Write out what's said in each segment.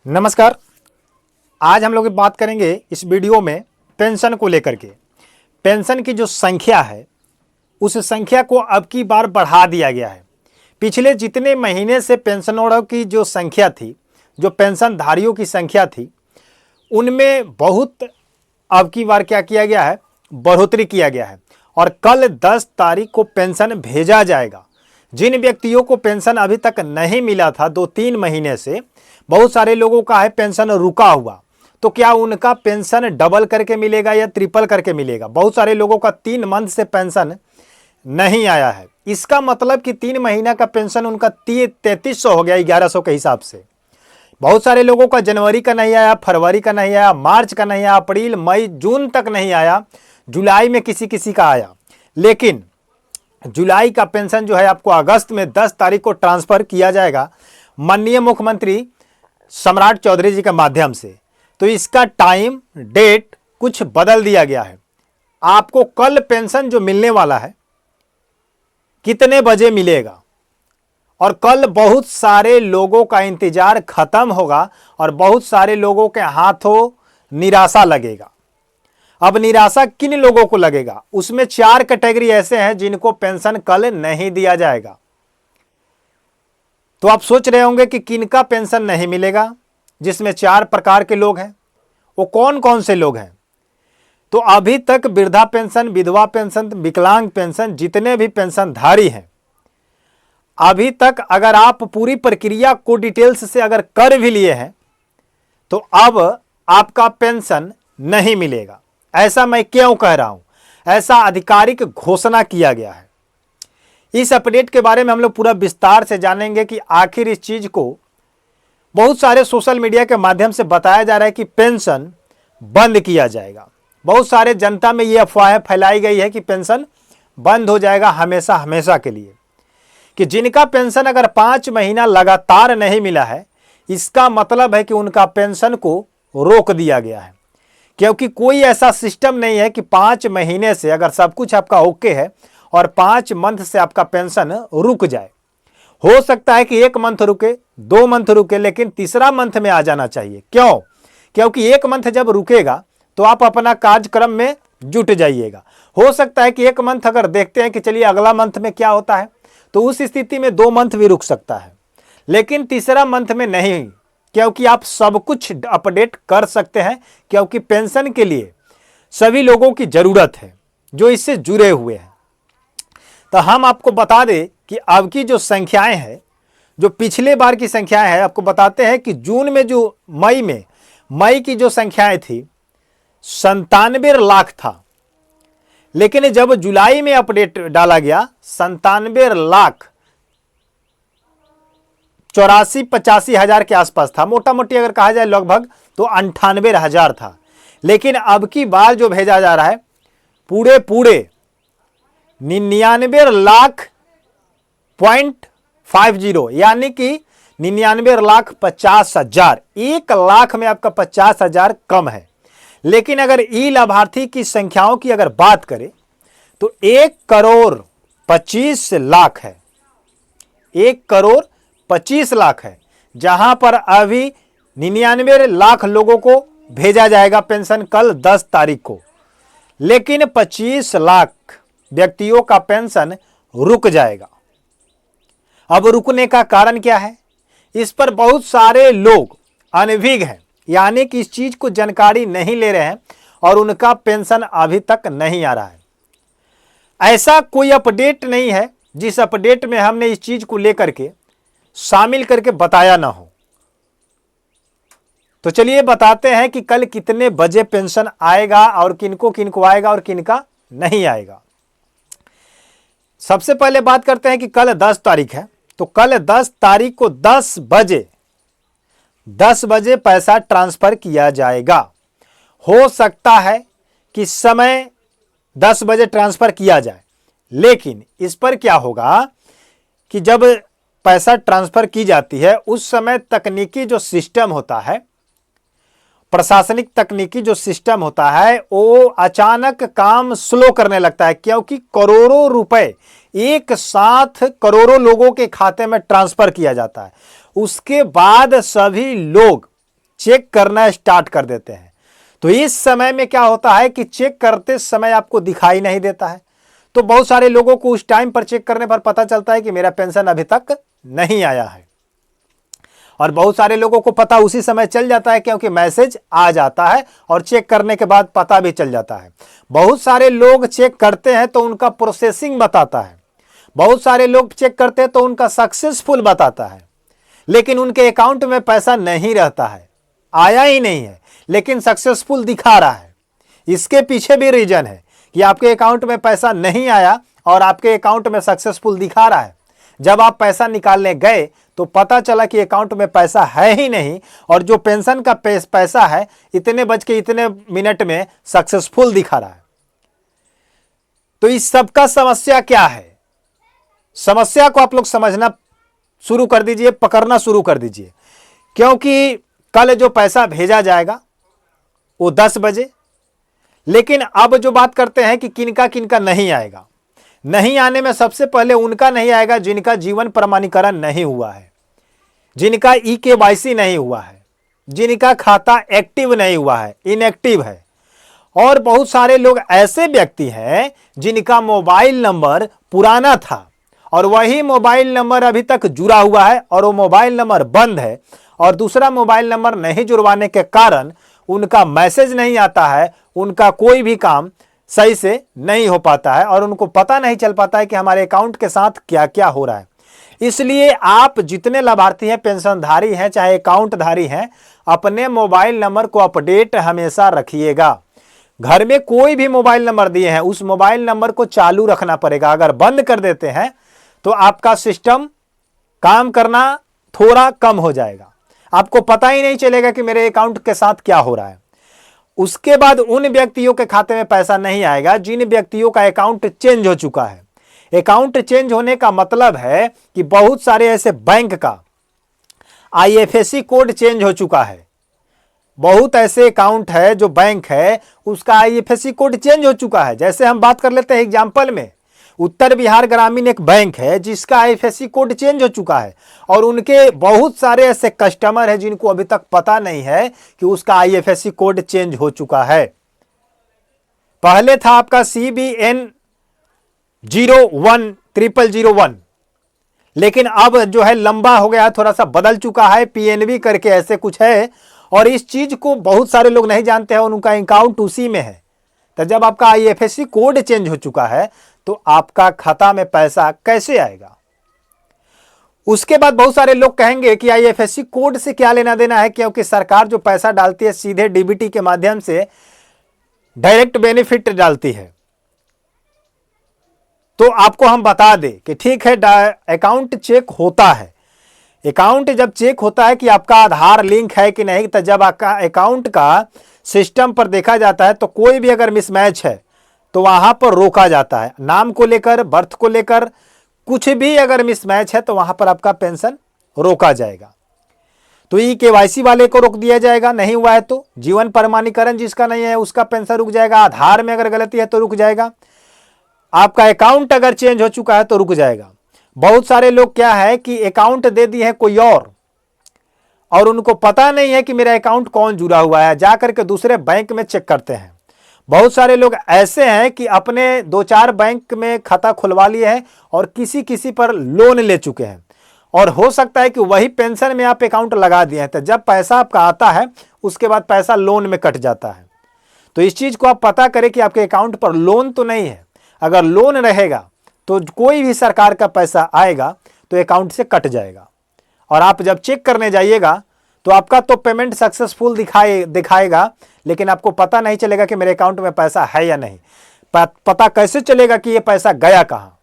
नमस्कार। आज हम लोग बात करेंगे इस वीडियो में पेंशन को लेकर के। पेंशन की जो संख्या है उस संख्या को अब की बार बढ़ा दिया गया है। पिछले जितने महीने से पेंशनरों की जो संख्या थी, जो पेंशनधारियों की संख्या थी, उनमें बहुत अब की बार क्या किया गया है, बढ़ोतरी किया गया है। और कल 10 तारीख को पेंशन भेजा जाएगा। जिन व्यक्तियों को पेंशन अभी तक नहीं मिला था 2-3 महीने से, बहुत सारे लोगों का है पेंशन रुका हुआ, तो क्या उनका पेंशन डबल करके मिलेगा या ट्रिपल करके मिलेगा? बहुत सारे लोगों का 3 मंथ से पेंशन नहीं आया है। इसका मतलब कि 3 महीना का पेंशन उनका 3300 हो गया 1100 के हिसाब से। बहुत सारे लोगों का जनवरी का नहीं आया, फरवरी का नहीं आया, मार्च का नहीं आया, अप्रैल मई जून तक नहीं आया, जुलाई में किसी किसी का आया। लेकिन जुलाई का पेंशन जो है आपको अगस्त में 10 तारीख को ट्रांसफर किया जाएगा माननीय मुख्यमंत्री सम्राट चौधरी जी के माध्यम से। तो इसका टाइम डेट कुछ बदल दिया गया है। आपको कल पेंशन जो मिलने वाला है कितने बजे मिलेगा, और कल बहुत सारे लोगों का इंतजार खत्म होगा और बहुत सारे लोगों के हाथों निराशा लगेगा। अब निराशा किन लोगों को लगेगा? उसमें 4 कैटेगरी ऐसे हैं जिनको पेंशन कल नहीं दिया जाएगा। तो आप सोच रहे होंगे कि किनका पेंशन नहीं मिलेगा, जिसमें 4 प्रकार के लोग हैं। वो कौन कौन से लोग हैं? तो अभी तक वृद्धा पेंशन, विधवा पेंशन, विकलांग पेंशन, जितने भी पेंशनधारी हैं, अभी तक अगर आप पूरी प्रक्रिया को डिटेल्स से अगर कर भी लिए हैं तो अब आपका पेंशन नहीं मिलेगा। ऐसा मैं क्यों कह रहा हूं? ऐसा आधिकारिक घोषणा किया गया है। इस अपडेट के बारे में हम लोग पूरा विस्तार से जानेंगे कि आखिर इस चीज को बहुत सारे सोशल मीडिया के माध्यम से बताया जा रहा है कि पेंशन बंद किया जाएगा। बहुत सारे जनता में ये अफवाहें फैलाई गई है कि पेंशन बंद हो जाएगा हमेशा हमेशा के लिए, कि जिनका पेंशन अगर 5 महीना लगातार नहीं मिला है, इसका मतलब है कि उनका पेंशन को रोक दिया गया है। क्योंकि कोई ऐसा सिस्टम नहीं है कि 5 महीने से अगर सब कुछ आपका ओके है और 5 मंथ से आपका पेंशन रुक जाए। हो सकता है कि 1 मंथ रुके, 2 मंथ रुके, लेकिन तीसरा मंथ में आ जाना चाहिए। क्यों? क्योंकि 1 मंथ जब रुकेगा तो आप अपना कार्यक्रम में जुट जाइएगा। हो सकता है कि 1 मंथ अगर देखते हैं कि चलिए अगला मंथ में क्या होता है, तो उस स्थिति में 2 मंथ भी रुक सकता है, लेकिन तीसरा मंथ में नहीं, क्योंकि आप सब कुछ अपडेट कर सकते हैं। क्योंकि पेंशन के लिए सभी लोगों की जरूरत है जो इससे जुड़े हुए हैं। तो हम आपको बता दें कि अब की जो संख्याएं हैं, जो पिछले बार की संख्याएं हैं, आपको बताते हैं कि जून में जो मई की जो संख्याएं थी 97 लाख था, लेकिन जब जुलाई में अपडेट डाला गया 97 लाख 84-85 हजार के आसपास था। मोटा मोटी अगर कहा जाए लगभग तो 98 हजार था। लेकिन अब की बार जो भेजा जा रहा है पूरे 99 लाख .50, यानी कि 99 लाख 50 हजार। 1 लाख में आपका 50 हजार कम है। लेकिन अगर ई लाभार्थी की संख्याओं की अगर बात करें तो 1 करोड़ 25 लाख है। 1 करोड़ 25 लाख है, जहां पर अभी 99 लाख लोगों को भेजा जाएगा पेंशन कल 10 तारीख को। लेकिन 25 लाख व्यक्तियों का पेंशन रुक जाएगा। अब रुकने का कारण क्या है? इस पर बहुत सारे लोग अनभिज्ञ हैं, यानी कि इस चीज को जानकारी नहीं ले रहे हैं और उनका पेंशन अभी तक नहीं आ रहा है। ऐसा कोई अपडेट नहीं है जिस अपडेट में हमने इस चीज को लेकर के शामिल करके बताया ना हो। तो चलिए बताते हैं कि कल कितने बजे पेंशन आएगा और किनको किनको आएगा और किनका नहीं आएगा। सबसे पहले बात करते हैं कि कल 10 तारीख है, तो कल 10 तारीख को 10 बजे पैसा ट्रांसफर किया जाएगा। हो सकता है कि समय 10 बजे ट्रांसफर किया जाए, लेकिन इस पर क्या होगा कि जब पैसा ट्रांसफर की जाती है उस समय तकनीकी जो सिस्टम होता है, प्रशासनिक तकनीकी जो सिस्टम होता है, वो अचानक काम स्लो करने लगता है। क्योंकि करोड़ों रुपए एक साथ करोड़ों लोगों के खाते में ट्रांसफर किया जाता है। उसके बाद सभी लोग चेक करना स्टार्ट कर देते हैं। तो इस समय में क्या होता है कि चेक करते समय आपको दिखाई नहीं देता है। तो बहुत सारे लोगों को उस टाइम पर चेक करने पर पता चलता है कि मेरा पेंशन अभी तक नहीं आया है, और बहुत सारे लोगों को पता उसी समय चल जाता है क्योंकि मैसेज आ जाता है और चेक करने के बाद पता भी चल जाता है। बहुत सारे लोग चेक करते हैं तो उनका प्रोसेसिंग बताता है, बहुत सारे लोग चेक करते हैं तो उनका सक्सेसफुल बताता है, लेकिन उनके अकाउंट में पैसा नहीं रहता है, आया ही नहीं है, लेकिन सक्सेसफुल दिखा रहा है। इसके पीछे भी रीजन है कि आपके अकाउंट में पैसा नहीं आया और आपके अकाउंट में सक्सेसफुल दिखा रहा है। जब आप पैसा निकालने गए तो पता चला कि अकाउंट में पैसा है ही नहीं, और जो पेंशन का पैसा है इतने बज के इतने मिनट में सक्सेसफुल दिखा रहा है। तो इस सब का समस्या क्या है? समस्या को आप लोग समझना शुरू कर दीजिए, पकड़ना शुरू कर दीजिए, क्योंकि कल जो पैसा भेजा जाएगा वो 10 बजे, लेकिन अब जो बात करते हैं कि किनका किनका नहीं आएगा। नहीं आने में सबसे पहले उनका नहीं आएगा जिनका जीवन प्रमाणीकरण नहीं हुआ है, जिनका EKYC नहीं हुआ है, जिनका खाता एक्टिव नहीं हुआ है, इनएक्टिव है। और बहुत सारे लोग ऐसे व्यक्ति हैं जिनका मोबाइल नंबर पुराना था और वही मोबाइल नंबर अभी तक जुड़ा हुआ है और वो मोबाइल नंबर बंद है, और दूसरा मोबाइल नंबर नहीं जुड़वाने के कारण उनका मैसेज नहीं आता है, उनका कोई भी काम सही से नहीं हो पाता है और उनको पता नहीं चल पाता है कि हमारे अकाउंट के साथ क्या क्या हो रहा है। इसलिए आप जितने लाभार्थी हैं, पेंशनधारी हैं, चाहे अकाउंटधारी हैं, अपने मोबाइल नंबर को अपडेट हमेशा रखिएगा। घर में कोई भी मोबाइल नंबर दिए हैं उस मोबाइल नंबर को चालू रखना पड़ेगा। अगर बंद कर देते हैं तो आपका सिस्टम काम करना थोड़ा कम हो जाएगा, आपको पता ही नहीं चलेगा कि मेरे अकाउंट के साथ क्या हो रहा है। उसके बाद उन व्यक्तियों के खाते में पैसा नहीं आएगा जिन व्यक्तियों का अकाउंट चेंज हो चुका है। अकाउंट चेंज होने का मतलब है कि बहुत सारे ऐसे बैंक का IFSC कोड चेंज हो चुका है। बहुत ऐसे अकाउंट है जो बैंक है उसका IFSC कोड चेंज हो चुका है। जैसे हम बात कर लेते हैं एग्जाम्पल में, उत्तर बिहार ग्रामीण एक बैंक है जिसका IFSC कोड चेंज हो चुका है, और उनके बहुत सारे ऐसे कस्टमर हैं जिनको अभी तक पता नहीं है कि उसका IFSC कोड चेंज हो चुका है। पहले था आपका CBN 010001, लेकिन अब जो है लंबा हो गया, थोड़ा सा बदल चुका है, PNB करके ऐसे कुछ है, और इस चीज को बहुत सारे लोग नहीं जानते हैं और उनका अकाउंट उसी में है। तो जब आपका IFSC कोड चेंज हो चुका है तो आपका खाता में पैसा कैसे आएगा? उसके बाद बहुत सारे लोग कहेंगे कि IFSC कोड से क्या लेना देना है, क्योंकि सरकार जो पैसा डालती है सीधे DBT के माध्यम से डायरेक्ट बेनिफिट डालती है। तो आपको हम बता दें कि ठीक है, अकाउंट चेक होता है। अकाउंट जब चेक होता है कि आपका आधार लिंक है कि नहीं, तो जब आपका अकाउंट का सिस्टम पर देखा जाता है तो कोई भी अगर मिसमैच है तो वहां पर रोका जाता है। नाम को लेकर, बर्थ को लेकर कुछ भी अगर मिसमैच है तो वहां पर आपका पेंशन रोका जाएगा। तो EKYC वाले को रोक दिया जाएगा, नहीं हुआ है तो जीवन प्रमाणीकरण जिसका नहीं है उसका पेंशन रुक जाएगा, आधार में अगर गलती है तो रुक जाएगा, आपका अकाउंट अगर चेंज हो चुका है तो रुक जाएगा। बहुत सारे लोग क्या है कि अकाउंट दे दिए हैं कोई और उनको पता नहीं है कि मेरा अकाउंट कौन जुड़ा हुआ है, जाकर के दूसरे बैंक में चेक करते हैं। बहुत सारे लोग ऐसे हैं कि अपने 2-4 बैंक में खाता खुलवा लिए हैं और किसी किसी पर लोन ले चुके हैं, और हो सकता है कि वही पेंशन में आप अकाउंट लगा दिए हैं, तो जब पैसा आपका आता है उसके बाद पैसा लोन में कट जाता है। तो इस चीज को आप पता करें कि आपके अकाउंट पर लोन तो नहीं है। अगर लोन रहेगा तो कोई भी सरकार का पैसा आएगा तो अकाउंट से कट जाएगा, और आप जब चेक करने जाइएगा तो आपका तो पेमेंट सक्सेसफुल दिखाएगा, लेकिन आपको पता नहीं चलेगा कि मेरे अकाउंट में पैसा है या नहीं। पता कैसे चलेगा कि ये पैसा गया कहाँ?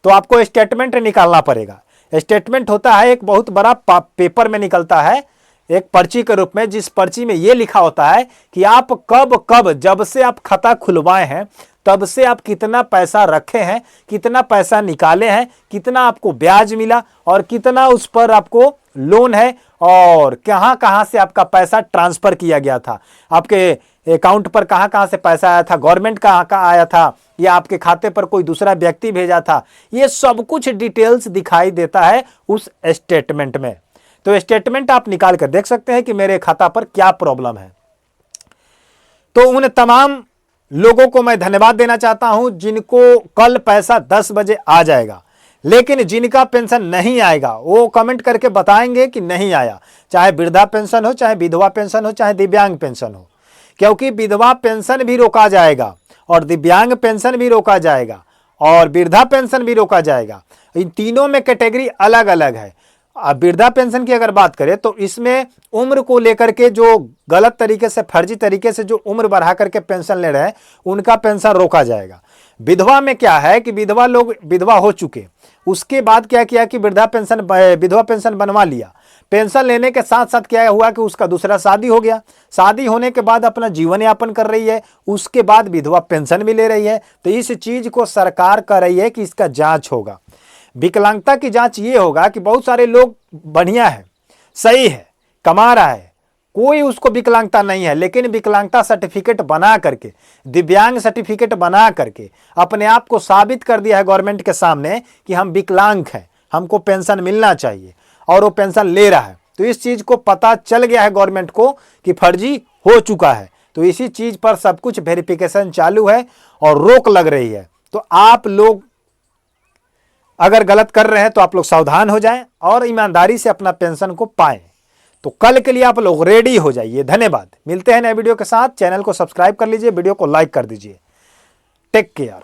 तो आपको स्टेटमेंट निकालना पड़ेगा। स्टेटमेंट होता है एक बहुत बड़ा पेपर में निकलता है, एक पर्ची के रूप में, जिस पर्ची में ये लिखा होता है कि आप कब जब से आप खाता खुलवाए हैं तब से आप कितना पैसा रखे हैं, कितना पैसा निकाले हैं, कितना आपको ब्याज मिला और कितना उस पर आपको लोन है, और कहां कहां से आपका पैसा ट्रांसफर किया गया था, आपके अकाउंट पर कहां कहां से पैसा आया था, गवर्नमेंट कहां कहां आया था, या आपके खाते पर कोई दूसरा व्यक्ति भेजा था। ये सब कुछ डिटेल्स दिखाई देता है उस स्टेटमेंट में। तो स्टेटमेंट आप निकाल कर देख सकते हैं कि मेरे खाता पर क्या प्रॉब्लम है। तो उन तमाम लोगों को मैं धन्यवाद देना चाहता हूं जिनको कल पैसा 10 बजे आ जाएगा, लेकिन जिनका पेंशन नहीं आएगा वो कमेंट करके बताएंगे कि नहीं आया, चाहे वृद्धा पेंशन हो, चाहे विधवा पेंशन हो, चाहे दिव्यांग पेंशन हो। क्योंकि विधवा पेंशन भी रोका जाएगा और दिव्यांग पेंशन भी रोका जाएगा और वृद्धा पेंशन भी रोका जाएगा। इन तीनों में कैटेगरी अलग अलग है। अब वृद्धा पेंशन की अगर बात करें तो इसमें उम्र को लेकर के जो गलत तरीके से, फर्जी तरीके से जो उम्र बढ़ा करके पेंशन ले रहे हैं उनका पेंशन रोका जाएगा। विधवा में क्या है कि विधवा लोग विधवा हो चुके, उसके बाद क्या किया कि विधवा पेंशन बनवा लिया। पेंशन लेने के साथ साथ क्या हुआ कि उसका दूसरा शादी हो गया, शादी होने के बाद अपना जीवन यापन कर रही है, उसके बाद विधवा पेंशन भी ले रही है। तो इस चीज को सरकार कर रही है कि इसका जांच होगा। विकलांगता की जांच ये होगा कि बहुत सारे लोग बढ़िया है, सही है, कमा रहा है, कोई उसको विकलांगता नहीं है, लेकिन विकलांगता सर्टिफिकेट बना करके, दिव्यांग सर्टिफिकेट बना करके अपने आप को साबित कर दिया है गवर्नमेंट के सामने कि हम विकलांग हैं, हमको पेंशन मिलना चाहिए, और वो पेंशन ले रहा है। तो इस चीज को पता चल गया है गवर्नमेंट को कि फर्जी हो चुका है। तो इसी चीज पर सब कुछ वेरिफिकेशन चालू है और रोक लग रही है। तो आप लोग अगर गलत कर रहे हैं तो आप लोग सावधान हो जाएं और ईमानदारी से अपना पेंशन को पाएं। तो कल के लिए आप लोग रेडी हो जाइए। धन्यवाद। मिलते हैं नए वीडियो के साथ। चैनल को सब्सक्राइब कर लीजिए, वीडियो को लाइक कर दीजिए। Take care.